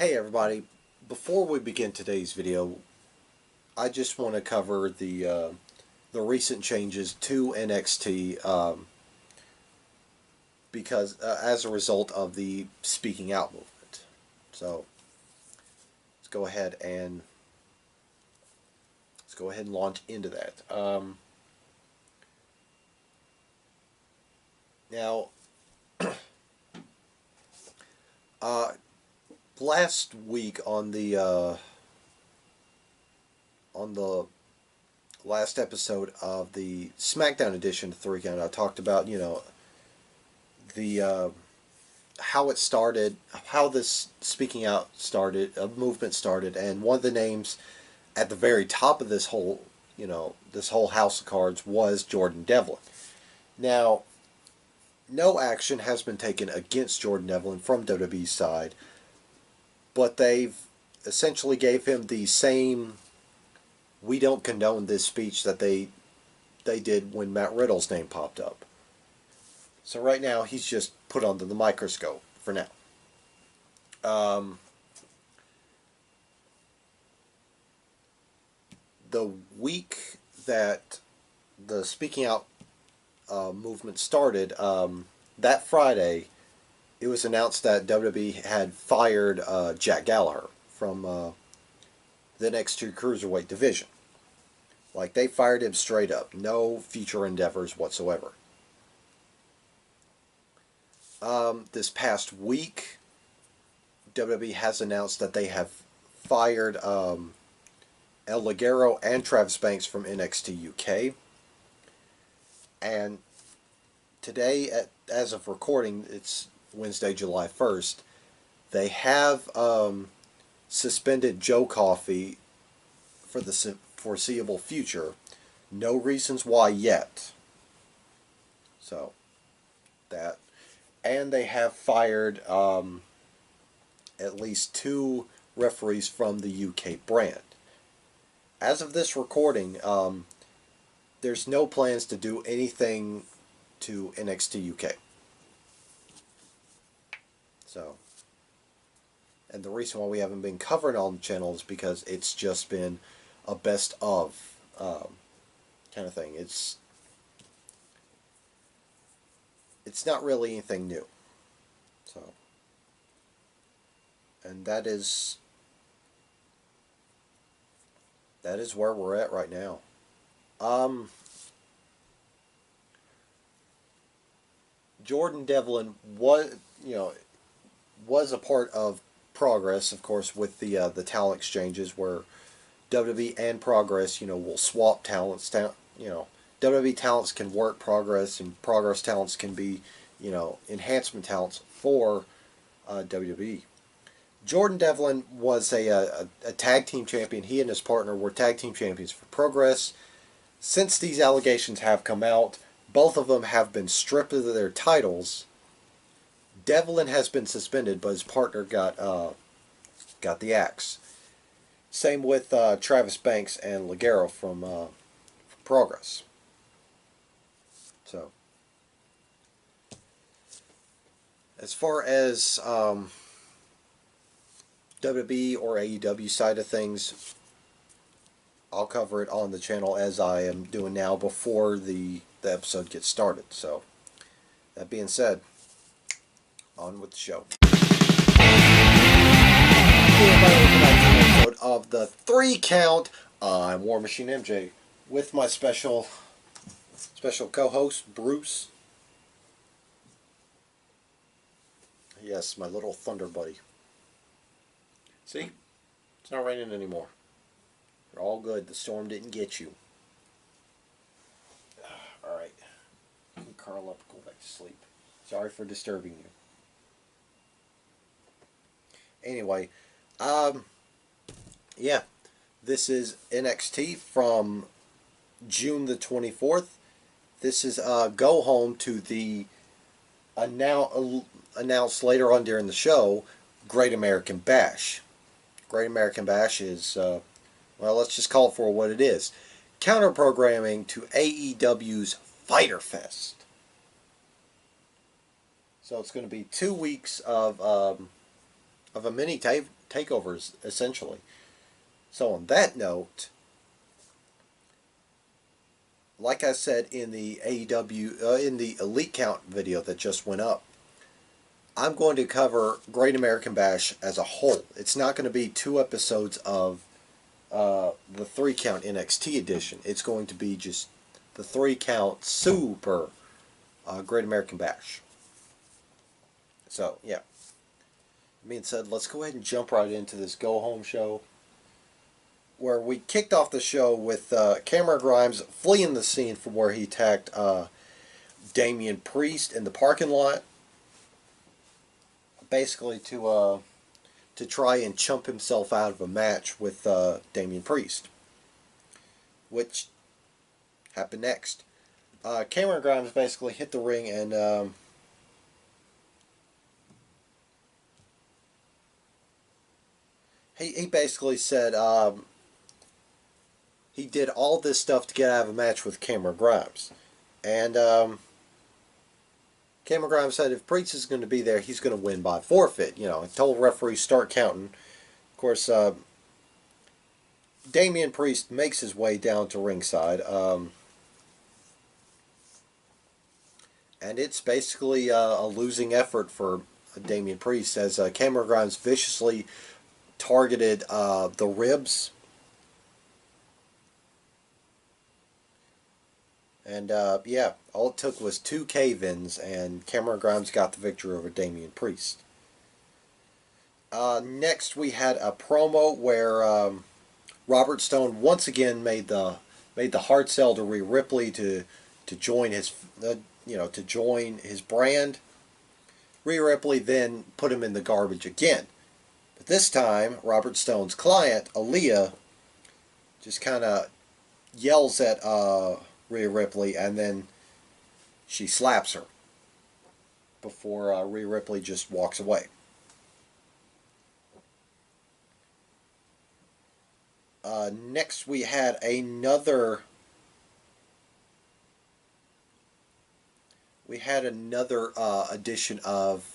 Hey everybody, before we begin today's video, I just want to cover the recent changes to NXT because as a result of the speaking out movement. So let's go ahead and launch into that. Now, uh, last week on the last episode of the SmackDown edition of 3 Count, I talked about the how it started, how this speaking out started, a movement started, and one of the names at the very top of this whole house of cards was Jordan Devlin. Now, no action has been taken against Jordan Devlin from WWE's side, but they've essentially gave him the same "we don't condone this" speech that they did when Matt Riddle's name popped up. So right now he's just put under the microscope for now. The week that the speaking out movement started, that Friday, it was announced that WWE had fired Jack Gallagher from the NXT Cruiserweight division. Like, they fired him straight up. No future endeavors whatsoever. This past week, WWE has announced that they have fired El Ligero and Travis Banks from NXT UK. And today, as of recording, it's Wednesday, July 1st, they have suspended Joe Coffey for the foreseeable future. No reasons why yet. So, that. And they have fired at least 2 referees from the UK brand. As of this recording, there's no plans to do anything to NXT UK. So, and the reason why we haven't been covering on the channel is because it's just been a best of kind of thing. It's not really anything new. So, and that is where we're at right now. Jordan Devlin was a part of Progress, of course, with the talent exchanges where WWE and Progress will swap talents. WWE talents can work Progress, and Progress talents can be enhancement talents for WWE. Jordan Devlin was a tag team champion. He and his partner were tag team champions for Progress. Since these allegations have come out, both of them have been stripped of their titles. Devlin has been suspended, but his partner got the axe. Same with Travis Banks and Ligero from Progress. So, as far as WWE or AEW side of things, I'll cover it on the channel as I am doing now before the episode gets started. So, that being said, on with the show. Episode of the 3 Count. I'm War Machine MJ with my special co-host Bruce. Yes, my little thunder buddy. See? It's not raining anymore. You're all good. The storm didn't get you. Alright. You can curl up and go back to sleep. Sorry for disturbing you. Anyway, yeah. This is NXT from June the 24th. This is go home to the announced later on during the show, Great American Bash. Great American Bash is, well, let's just call it for what it is. Counter-programming to AEW's Fyter Fest. So it's going to be 2 weeks of a mini takeovers, essentially. So on that note, like I said in the AEW, in the Elite Count video that just went up, I'm going to cover Great American Bash as a whole. It's not going to be 2 episodes of the 3 count NXT edition. It's going to be just the 3 count super Great American Bash. So, yeah. Being said, let's go ahead and jump right into this go home show, where we kicked off the show with Cameron Grimes fleeing the scene from where he attacked Damian Priest in the parking lot, basically to try and chump himself out of a match with Damian Priest, which happened next. Cameron Grimes basically hit the ring and he basically said he did all this stuff to get out of a match with Cameron Grimes. And Cameron Grimes said if Priest is going to be there, he's going to win by forfeit. You know, I told referees start counting. Of course, Damian Priest makes his way down to ringside. And it's basically a losing effort for Damian Priest as Cameron Grimes viciously targeted the ribs. And yeah, all it took was 2 cave-ins, and Cameron Grimes got the victory over Damian Priest. Next, we had a promo where Robert Stone once again made the hard sell to Rhea Ripley to join his to join his brand. Rhea Ripley then put him in the garbage again, but this time Robert Stone's client Aaliyah just kind of yells at Rhea Ripley, and then she slaps her before Rhea Ripley just walks away. Next, we had another edition of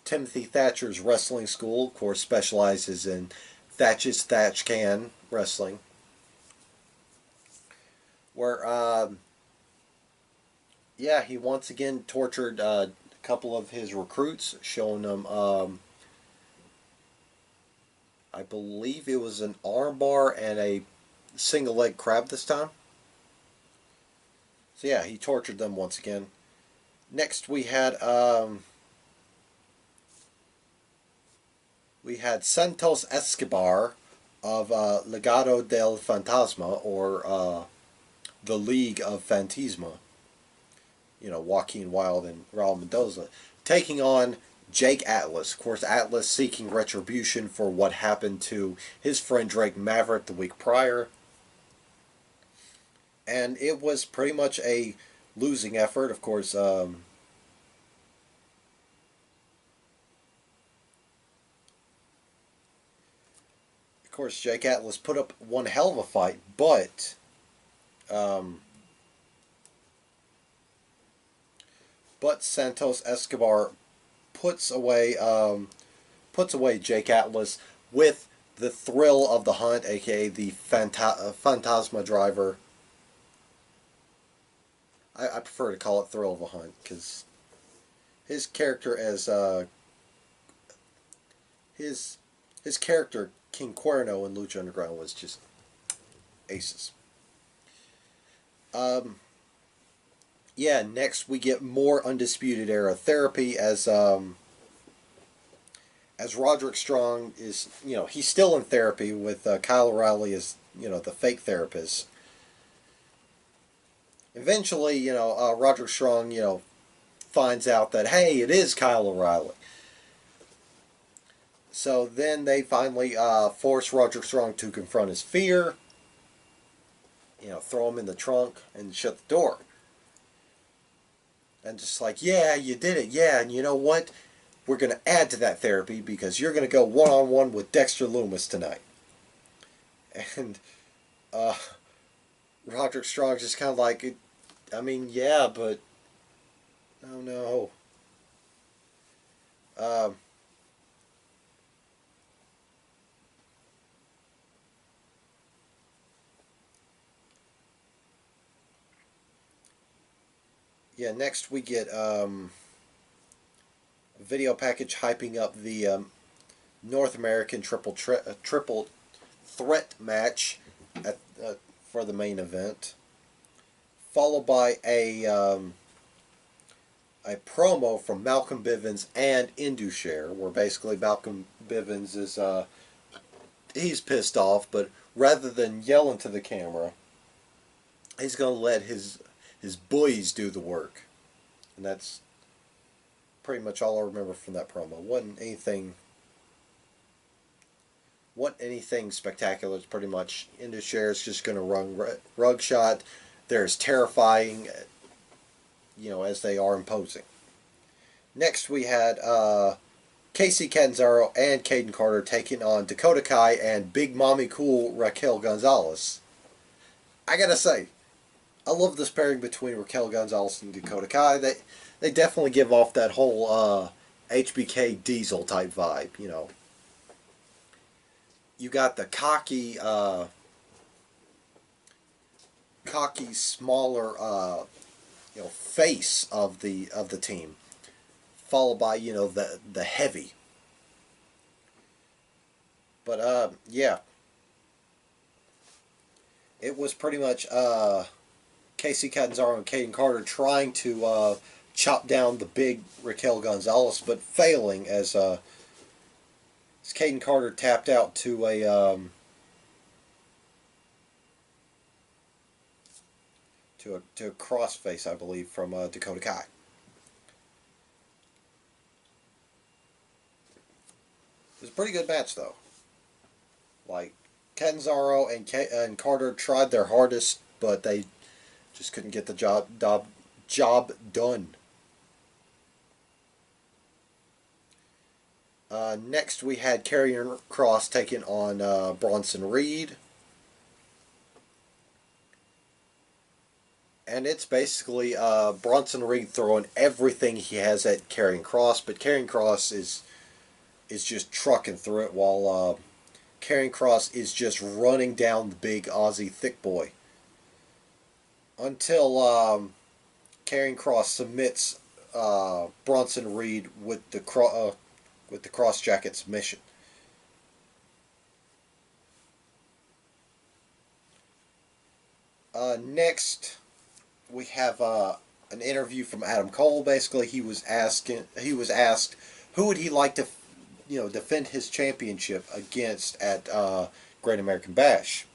Timothy Thatcher's Wrestling School. Of course, specializes in Thatch's Thatch Can Wrestling, where yeah, he once again tortured a couple of his recruits, showing them I believe it was an armbar and a single leg crab this time. So yeah, he tortured them once again. Next we had Santos Escobar of Legado del Fantasma, or the League of Fantasma. You know, Joaquin Wilde and Raul Mendoza taking on Jake Atlas. Of course, Atlas seeking retribution for what happened to his friend Drake Maverick the week prior. And it was pretty much a losing effort. Of course, Jake Atlas put up one hell of a fight, but Santos Escobar puts away Jake Atlas with the thrill of the hunt, aka the Phantasma driver. I prefer to call it thrill of a hunt because his character as his character King Cuerno in Lucha Underground was just aces. Yeah, next we get more Undisputed Era therapy as Roderick Strong is, he's still in therapy with Kyle O'Reilly as, the fake therapist. Eventually, Roderick Strong, finds out that, hey, it is Kyle O'Reilly. So then they finally force Roderick Strong to confront his fear, throw him in the trunk and shut the door. And just like, yeah, you did it, yeah, and you know what? We're going to add to that therapy because you're going to go one-on-one with Dexter Lumis tonight. And Roderick Strong's just kind of like, I mean, yeah, but oh no. Yeah, next we get a video package hyping up the North American triple threat match at, for the main event, followed by a promo from Malcolm Bivens and Indushare, where basically Malcolm Bivens is he's pissed off, but rather than yelling to the camera, he's gonna let his boys do the work, and that's pretty much all I remember from that promo. Wasn't anything spectacular. It's pretty much Indushare is just gonna run rug shot. They're as terrifying, as they are imposing. Next, we had Casey Catanzaro and Caden Carter taking on Dakota Kai and Big Mommy Cool Raquel Gonzalez. I gotta say, I love this pairing between Raquel Gonzalez and Dakota Kai. They definitely give off that whole HBK Diesel type vibe. You got the cocky, smaller, face of the team, followed by the heavy. But yeah, it was pretty much Casey Catanzaro and Caden Carter trying to chop down the big Raquel Gonzalez, but failing as Caden Carter tapped out to a to a crossface, I believe, from Dakota Kai. It was a pretty good match, though. Like, Catanzaro and Carter tried their hardest, but they just couldn't get the job done. Next, we had Karrion Kross taking on Bronson Reed. And it's basically Bronson Reed throwing everything he has at Karrion Kross, but Karrion Kross is just trucking through it, while Karrion Kross is just running down the big Aussie thick boy. Until Karrion Kross submits Bronson Reed with the cross jacket submission. Next, we have an interview from Adam Cole. Basically, he was asked who would he like to defend his championship against at Great American Bash,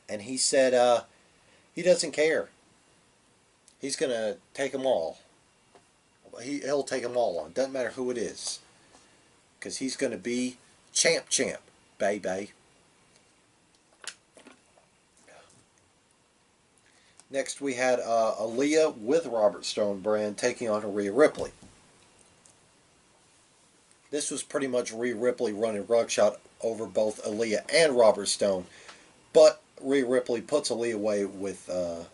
and he said he doesn't care. He's gonna take them all. He'll take them all on. Doesn't matter who it is, because he's gonna be champ, baby. Next, we had Aaliyah with Robert Stone Brand taking on Rhea Ripley. This was pretty much Rhea Ripley running rugshot over both Aaliyah and Robert Stone, but Rhea Ripley puts Aaliyah away with the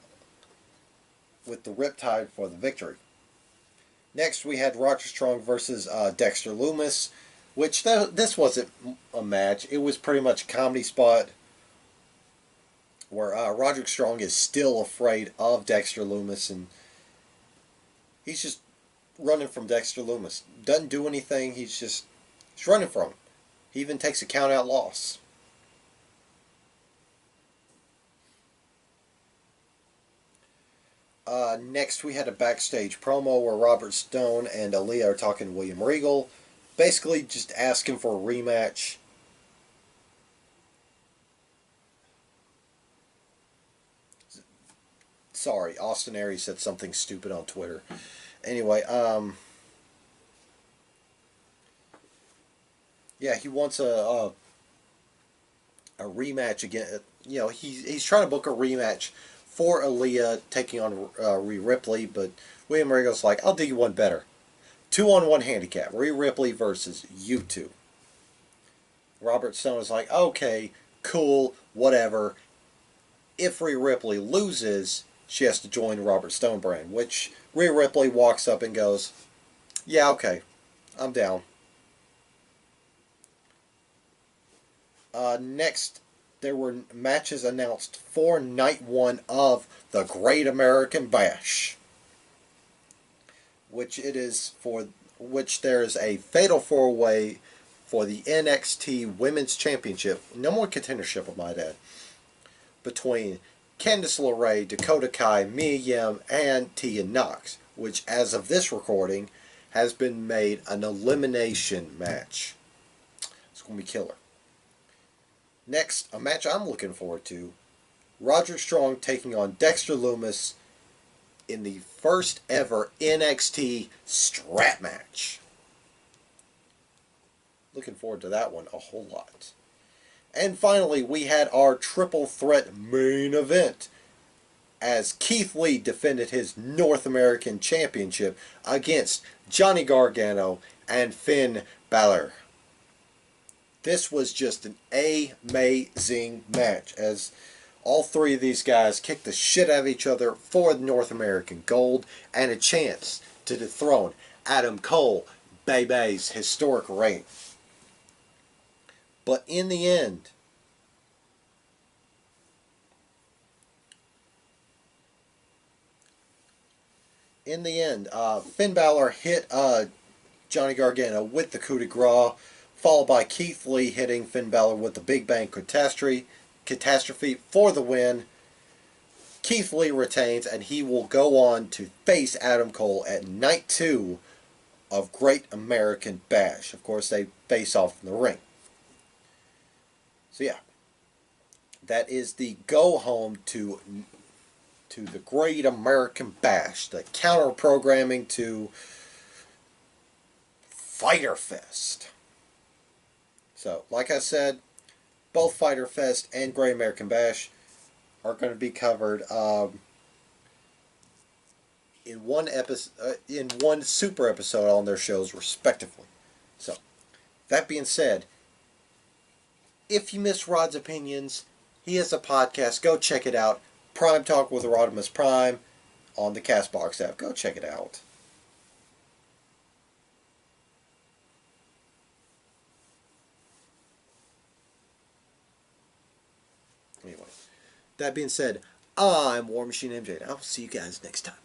Riptide for the victory. Next, we had Roger Strong versus Dexter Lumis, which this wasn't a match. It was pretty much a comedy spot where Roderick Strong is still afraid of Dexter Lumis, and he's just running from Dexter Lumis. Doesn't do anything. He's running from him. He even takes a count-out loss. Next, we had a backstage promo where Robert Stone and Aaliyah are talking to William Regal, basically just asking for a rematch. Sorry, Austin Aries said something stupid on Twitter. Anyway, yeah, he wants a rematch again. He's trying to book a rematch for Aaliyah taking on Rhea Ripley, but William Regal's like, I'll do you one better. 2-on-1 handicap, Rhea Ripley versus you two. Robert Stone is like, okay, cool, whatever. If Rhea Ripley loses, she has to join Robert Stone Brand, which Rhea Ripley walks up and goes, yeah, okay, I'm down. Next, there were matches announced for Night 1 of the Great American Bash. which it is for which there is a fatal four-way for the NXT Women's Championship, number one contendership, I might add, between Candice LeRae, Dakota Kai, Mia Yim, and Tegan Knox, which, as of this recording, has been made an elimination match. It's going to be killer. Next, a match I'm looking forward to, Roderick Strong taking on Dexter Lumis in the first ever NXT strap match. Looking forward to that one a whole lot. And finally, we had our triple threat main event as Keith Lee defended his North American Championship against Johnny Gargano and Finn Balor. This was just an amazing match as all three of these guys kicked the shit out of each other for the North American gold and a chance to dethrone Adam Cole, Bebe's historic reign. But in the end, Finn Balor hit Johnny Gargano with the coup de grace, followed by Keith Lee hitting Finn Balor with the Big Bang Catastrophe for the win. Keith Lee retains, and he will go on to face Adam Cole at Night 2 of Great American Bash. Of course, they face off in the ring. So yeah, that is the go home to the Great American Bash, the counter programming to Fyter Fest. So, like I said, both Fyter Fest and Great American Bash are going to be covered in one super episode on their shows, respectively. So, that being said, if you missed Rod's opinions, he has a podcast. Go check it out. Prime Talk with Rodimus Prime on the Castbox app. Go check it out. Anyway, that being said, I'm War Machine MJ, and I'll see you guys next time.